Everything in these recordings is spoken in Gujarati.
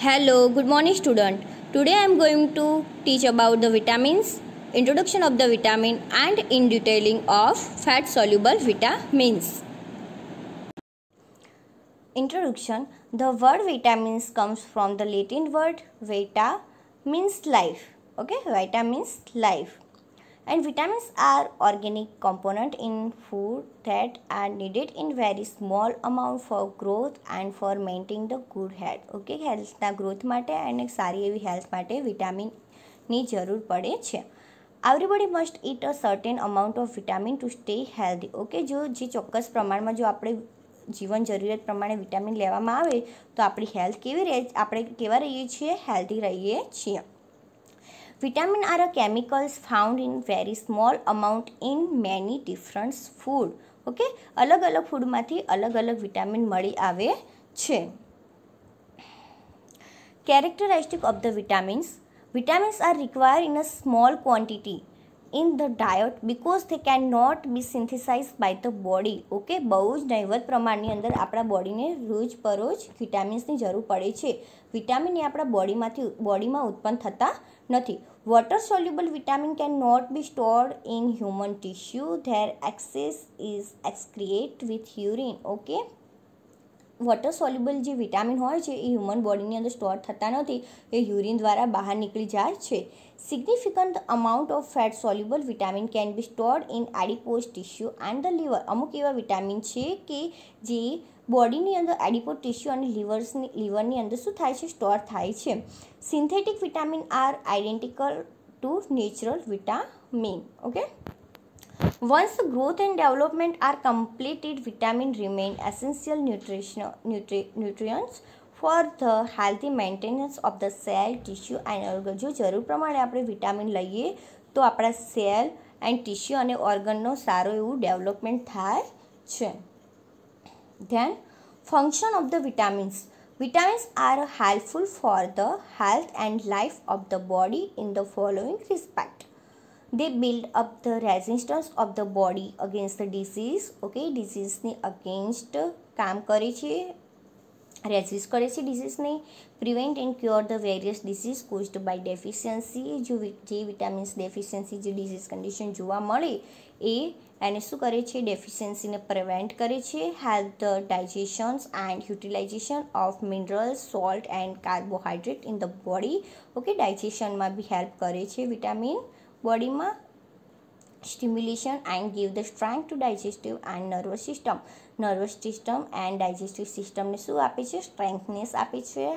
Hello, good morning student. Today I am going to teach about the vitamins, introduction of the vitamin and in detailing of fat soluble vitamins. Introduction. The word vitamins comes from the Latin word vita means life. Okay, vita means life. And vitamins are organic component in food that are needed in very small amount for growth and for maintaining the good health. Okay, હેલ્થના ગ્રોથ માટે અને સારી એવી હેલ્થ માટે વિટામિનની જરૂર પડે છે. Everybody must it a certain amount of vitamin to stay healthy. Okay, જે ચોક્કસ પ્રમાણમાં જો આપણે જીવન જરૂરિયાત પ્રમાણે વિટામિન લેવામાં આવે તો આપણી હેલ્થ કેવી રહે, આપણે કેવા રહીએ છીએ, હેલ્ધી રહીએ છીએ. Vitamin are a chemicals found in very small amount in many different food. Okay, અલગ અલગ ફૂડમાંથી અલગ અલગ વિટામિન મળી આવે છે. Characteristic of the vitamins. Vitamins are required in a small quantity in the diet because they cannot be synthesized by the body. Okay, બહુ જ નહીવત પ્રમાણની અંદર આપણા બોડીને રોજ પરોજ વિટામિન્સની જરૂર પડે છે. વિટામિન એ આપણા બોડીમાં ઉત્પન્ન થતા નથી. Water soluble vitamin can not be stored in human tissue. There excess is excreted with urine. Okay, water soluble જે વિટામિન હોય છે એ હ્યુમન બોડીની અંદર સ્ટોર થતા નથી, એ યુરિન દ્વારા બહાર નીકળી જાય છે. Significant amount of fat soluble vitamin can be stored in adipose tissue and the liver. અમુક એવા વિટામિન છે કે જે બોડીની અંદર એડિપોઝ ટિશ્યુ અને લીવરની અંદર શું થાય છે, સ્ટોર થાય છે. Synthetic vitamin are identical to natural vitamin. Okay, once the growth and development are completed, vitamin remain essential nutrients for the healthy maintenance of the cell, tissue and organ. જો જરૂર પ્રમાણે આપણે વિટામિન લઈએ તો આપણા સેલ એન્ડ ટિશ્યુ અને ઓર્ગનનો સારો એવું ડેવલપમેન્ટ થાય છે. Then function of the vitamins. Vitamins are helpful for the health and life of the body in the following respect. They build up the resistance of the body against the disease. Okay, diseaseની અગેન્સ્ટ કામ કરે છે, રેઝિસ્ટ કરે છે ડિઝીઝને. Prevent and cure the various disease caused by deficiency. જે વિટામિન્સ ડેફિશિયન્સી જે ડિઝીઝ કન્ડિશન જોવા મળે એને શું કરે છે, ડેફિશિયન્સીને પ્રિવેન્ટ કરે છે. Help the digestions and utilization of minerals, salt and carbohydrate in the body. Okay, ડાયજેશનમાં બી હેલ્પ કરે છે વિટામિન બોડીમાં. Stimulation and give the strength to digestive and nervous system. Nervous system and digestive સિસ્ટમને શું આપે છે, સ્ટ્રેન્થનેસ આપે છે.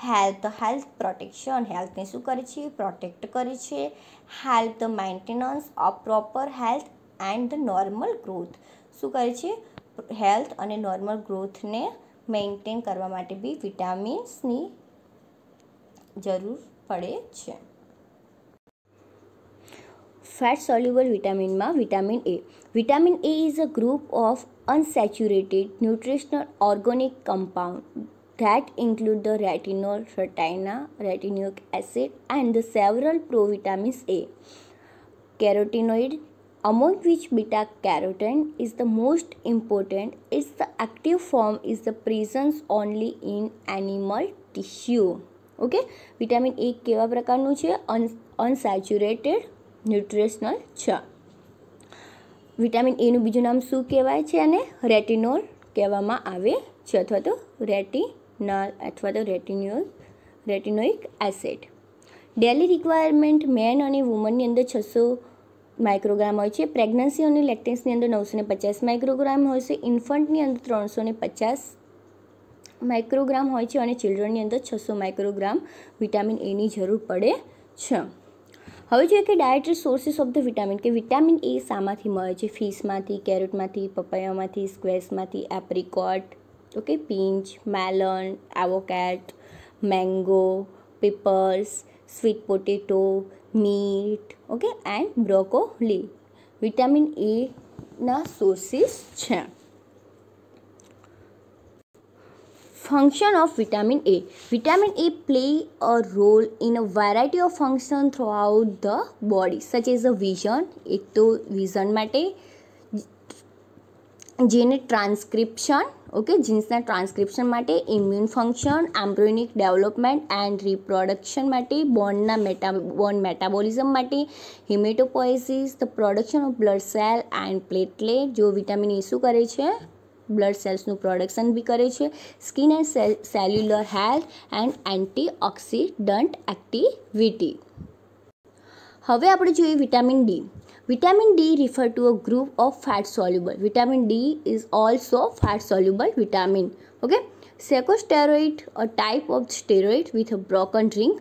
Health protection. હેલ્થને શું કરે છે, પ્રોટેક્ટ કરે છે. Help the maintenance of proper health and the normal growth. શું કરે છે, હેલ્થ અને નોર્મલ ગ્રોથને મેન્ટેન કરવા માટે બી વિટામિન્સની જરૂર પડે છે. ફેટ સોલ્યુબલ વિટામિનમાં vitamin A. Vitamin A is a group of unsaturated nutritional organic compound that include the retinol, retinoic acid and the several provitamins A. Carotenoid, among which beta carotene is the most important. Its the active form is the presence only in animal tissue. Okay, vitamin A કેવા પ્રકારનું છે, અનસેચ્યુરેટેડ ન્યુટ્રિશનલ છે. વિટામિન એનું બીજું નામ શું કહેવાય છે, અને રેટિનોલ કહેવામાં આવે છે, અથવા તો રેટિનલ અથવા તો રેટિનોઇક એસિડ. ડેલી રિક્વાયરમેન્ટ મેન અને વુમનની અંદર 600 માઇક્રોગ્રામ હોય છે. પ્રેગ્નન્સી અને લેક્ટન્સની અંદર 950 માઇક્રોગ્રામ હોય છે. ઇન્ફન્ટની અંદર 350 માઇક્રોગ્રામ હોય છે અને ચિલ્ડ્રનની અંદર 600 માઇક્રોગ્રામ વિટામિન એની જરૂર પડે છે. હવે જોઈએ કે dietary sources of the vitamin, કે વિટામિન એ શામાંથી મળે છે. ફિશમાંથી, કેરેટમાંથી, પપૈયામાંથી, સ્ક્વેશમાંથી, apricot, okay, peach, melon, avocado, mango, peppers, sweet potato, meat, okay, and broccoli vitamin એના સોર્સિસ છે. Function of vitamin A. Vitamin A play a role in a variety of functions throughout the body, such as the vision. એક તો વિઝન માટે, જેને ટ્રાન્સક્રિપ્શન ઓકે, જીન્સના ટ્રાન્સક્રિપ્શન માટે, immune function, embryonic development and reproduction માટે, બોન્ડ મેટાબોલિઝમ માટે, haematopoiesis, the production of blood cell and platelet. જો વિટામિન એ શું કરે છે? બ્લડ સેલ્સનું પ્રોડક્શન બી કરે છે. Skin and cellular health and antioxidant activity. હવે આપણે જોઈએ vitamin D. Vitamin D refer to a group of fat soluble. Vitamin D is also fat soluble vitamin. Okay. Corticosteroid, a type of steroid with a broken ring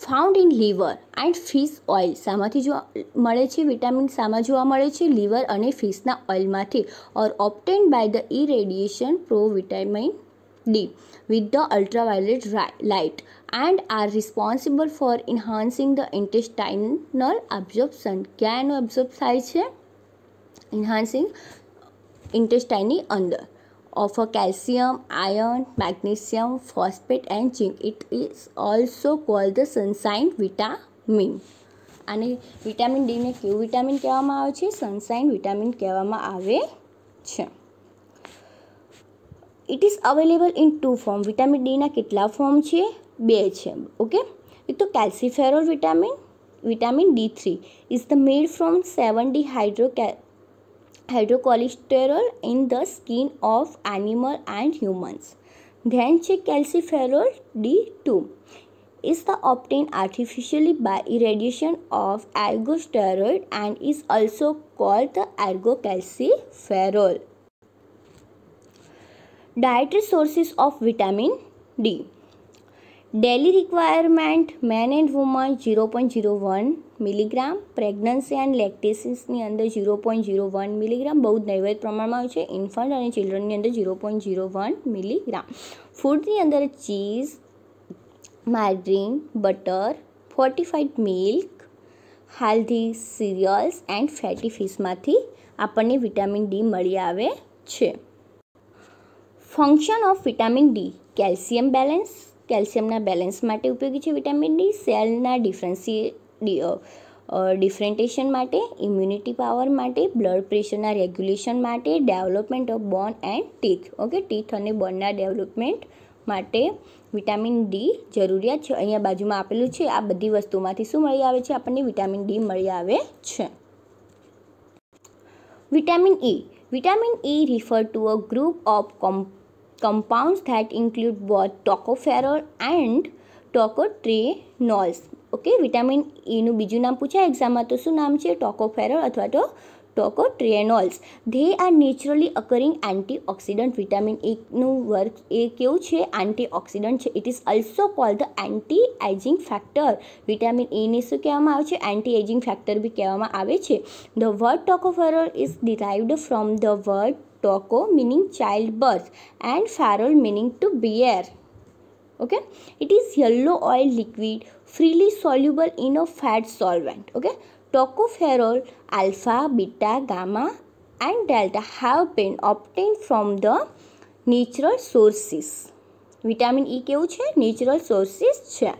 found in liver and fish oil. સામાંથી જો મળે છે વિટામિન, સામાં જોવા મળે છે લીવર અને ફિશના ઓઇલમાંથી. or obtained by the irradiation provitamin D with the ultraviolet light and are responsible for enhancing the intestinal absorption. ક્યાં એનું એબ્ઝોર્બ થાય છે? enhancing intestine અંદર of a calcium, iron, magnesium, phosphate and zinc. It is also called the sunshine vitamin. અને વિટામિન ડીને કેવું વિટામિન કહેવામાં આવે છે? સનશાઇન વિટામિન કહેવામાં આવે છે. It is available in 2 form. Vitamin ડીના કેટલા ફોર્મ છે? 2 છે. ઓકે, એક તો calciferol vitamin D3 is the made from 7D hydrocholesterol in the skin of animal and humans. Then છે calciferol D2 is the obtained artificially by irradiation of ergosteroid and is also called the ergocalciferol. Dietary sources of vitamin D. Daily requirement men and women 0.01 milligram. Pregnancy and લેક્ટેશન્સની અંદર 0.01 મિલીગ્રામ બહુ જ નૈવત પ્રમાણમાં હોય છે. ઇન્ફન્ટ અને ચિલ્ડ્રનની અંદર 0.01 મિલીગ્રામ. ફૂડની અંદર cheese, margarine, butter, fortified milk, healthy cereals and fatty ફિશમાંથી આપણને વિટામિન ડી મળી આવે છે. Function of vitamin D. Calcium balance, કેલ્શિયમના બેલેન્સ માટે ઉપયોગી છે વિટામિન ડી. સેલના ડિફરન્ટિએશન માટે, ઇમ્યુનિટી પાવર માટે, બ્લડ પ્રેશરના રેગ્યુલેશન માટે, development of bone and teeth. Okay, teeth અને બોનના ડેવલપમેન્ટ માટે વિટામિન ડી જરૂરિયાત છે. અહીંયા બાજુમાં આપેલું છે. આ બધી વસ્તુમાંથી શું મળી આવે છે? આપણને વિટામિન ડી મળી આવે છે. Vitamin E. Vitamin E refer to a group of compounds that include both tocopherol and tocotrienols. Okay, vitamin ઈનું બીજું નામ પૂછાય એક્ઝામમાં તો શું નામ છે? ટોકોફેરોલ અથવા તો tocotrienols. They are naturally occurring antioxidant. Vitamin એનું વર્ક એ કેવું છે? એન્ટીઓક્સિડન્ટ છે. It is also called the anti ageing factor. Vitamin એને શું કહેવામાં આવે છે? એન્ટી એજિંગ ફેક્ટર બી કહેવામાં આવે છે. The word tocopherol is derived from the word toco meaning child birth and ferol meaning to bear. Okay, it is yellow oil liquid freely soluble in a fat solvent. Okay, tocopherol alpha, beta, gamma and delta have been obtained from the natural sources. Vitamin E કેવું છે? નેચરલ સોર્સિસ છે.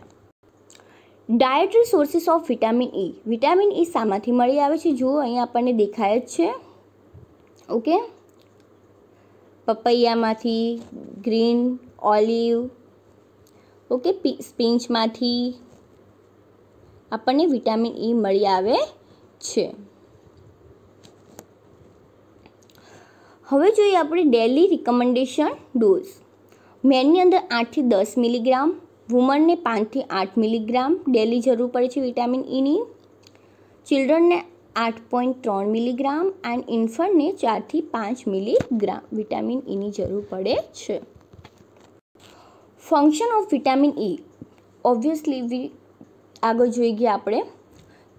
Dietary sources of vitamin E. Vitamin E શામાંથી મળી આવે છે? જુઓ અહીંયા આપણને દેખાય જ છે. ઓકે, પપૈયામાંથી, ગ્રીન ઓલિવ, ઓકે, સ્પિંચમાંથી આપણને વિટામિન ઈ મળી આવે છે. હવે જોઈએ આપણે ડેલી રિકમેન્ડેશન ડોઝ. મેનની અંદર 8 થી 10 મિલીગ્રામ, વુમનને 5 થી 8 મિલીગ્રામ ડેલી જરૂર પડે છે વિટામિન ઈની. ચિલ્ડ્રનને 8.3 મિલીગ્રામ એન્ડ ઇન્ફન્ટને 4 થી 5 મિલીગ્રામ વિટામિન ઈની જરૂર પડે છે. Function of vitamin E. Obviously આગળ જોઈ ગયા આપણે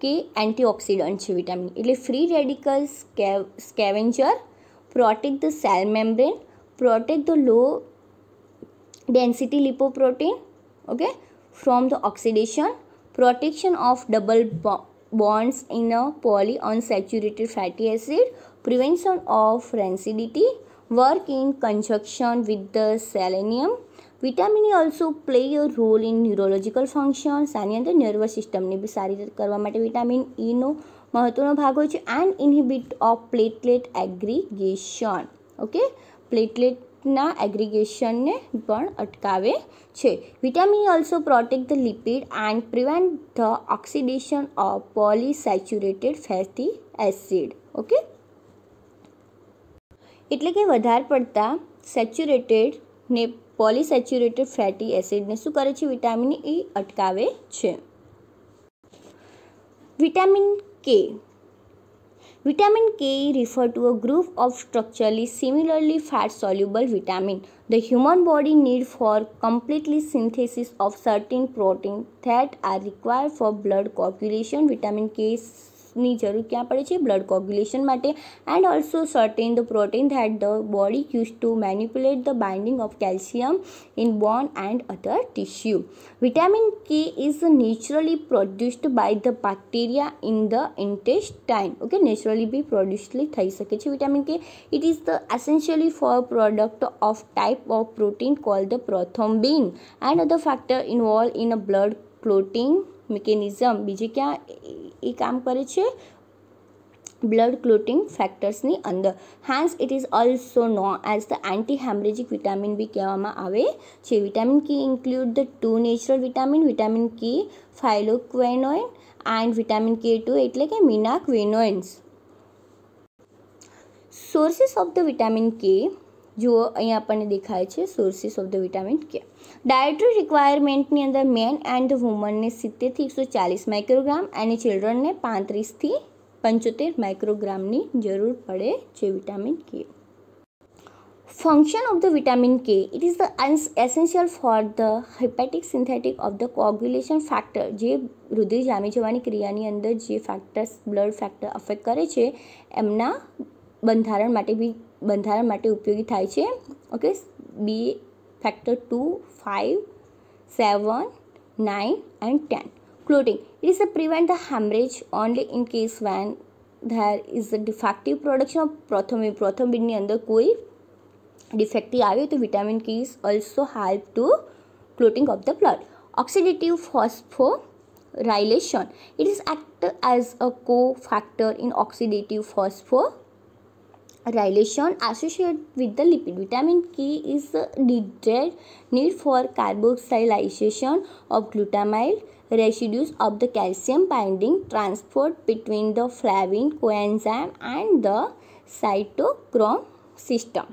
કે એન્ટીઓક્સિડન્ટ છે વિટામિન, એટલે free radicals scavenger, protect the cell membrane, protect the low density lipoprotein, okay, from the oxidation, protection of double bonds in a polyunsaturated fatty acid, prevention of rancidity, work in conjunction with the selenium. Vitamin E also play a role in neurological functions. આની અંદર નર્વસ સિસ્ટમને બી સારી રીતે કરવા માટે વિટામિન ઈનો મહત્વનો ભાગ હોય છે. And inhibit of platelet aggregation. Okay, platelet લિપિડના એગ્રીગેશનને પણ અટકાવે છે. Vitamin E also protect the lipid and prevent the oxidation of polyunsaturated fatty acid. Okay, એટલે કે વધારે પડતા સેચ્યુરેટેડ ને પોલીસેચ્યુરેટેડ ફેટી એસિડને શું કરે છે? વિટામિન E અટકાવે છે. વિટામિન કે. Vitamin K refer to a group of structurally similarly fat-soluble vitamin the human body needs for completely synthesis of certain proteins that are required for blood coagulation. Vitamin K ની જરૂર ક્યાં પડે છે? બ્લડ કોગ્યુલેશન માટે. And also certain the protein that the body use to manipulate the binding of calcium in bone and other tissue. Vitamin K is naturally produced by the bacteria in the intestine. Okay, naturally બી પ્રોડ્યુસલી થઈ શકે છે vitamin K. It is the essentially for product of type of protein called the prothrombin and other factor involve in a blood clotting mechanism. બીજે ક્યાં એ કામ કરે છે? બ્લડ ક્લોટિંગ ફેક્ટર્સની અંદર. Hence it is also known as the anti hemorrhagic vitamin B કહેવામાં આવે છે. Vitamin K include the 2 natural vitamin, vitamin K phylloquinone and vitamin K2 એટલે કે menaquinones. Sources of the vitamin K જુઓ, અહીંયા આપણને દેખાય છે sources of the vitamin K. Dietary રિક્વાયરમેન્ટની અંદર મેન એન્ડ વુમનને 70 થી 140 માઇક્રોગ્રામ અને ચિલ્ડ્રનને 35 થી 75 માઇક્રોગ્રામની જરૂર પડે છે vitamin K. Function of the vitamin K. It is the essential for the hepatic synthetic of the coagulation factor. જે રુધિર જામી જવાની ક્રિયાની અંદર જે ફેક્ટર્સ બ્લડ ફેક્ટર અફેક્ટ કરે છે એમના બંધારણ માટે ઉપયોગી થાય છે. Okay, B factor 2, 5, 7, 9 and 10. Clotting. It is to prevent the hemorrhage only in case when there is a defective production of prothrombin ની અંદર કોઈ ડિફેક્ટિવ આવે તો વિટામિન કે is also help to clotting of the blood. Oxidative phosphorylation. It is act as a co-factor in oxidative phosphorylation associated with the lipid. Vitamin K is need for carboxylation of glutamyl residues of the calcium binding transport between the flavin coenzyme and the cytochrome system.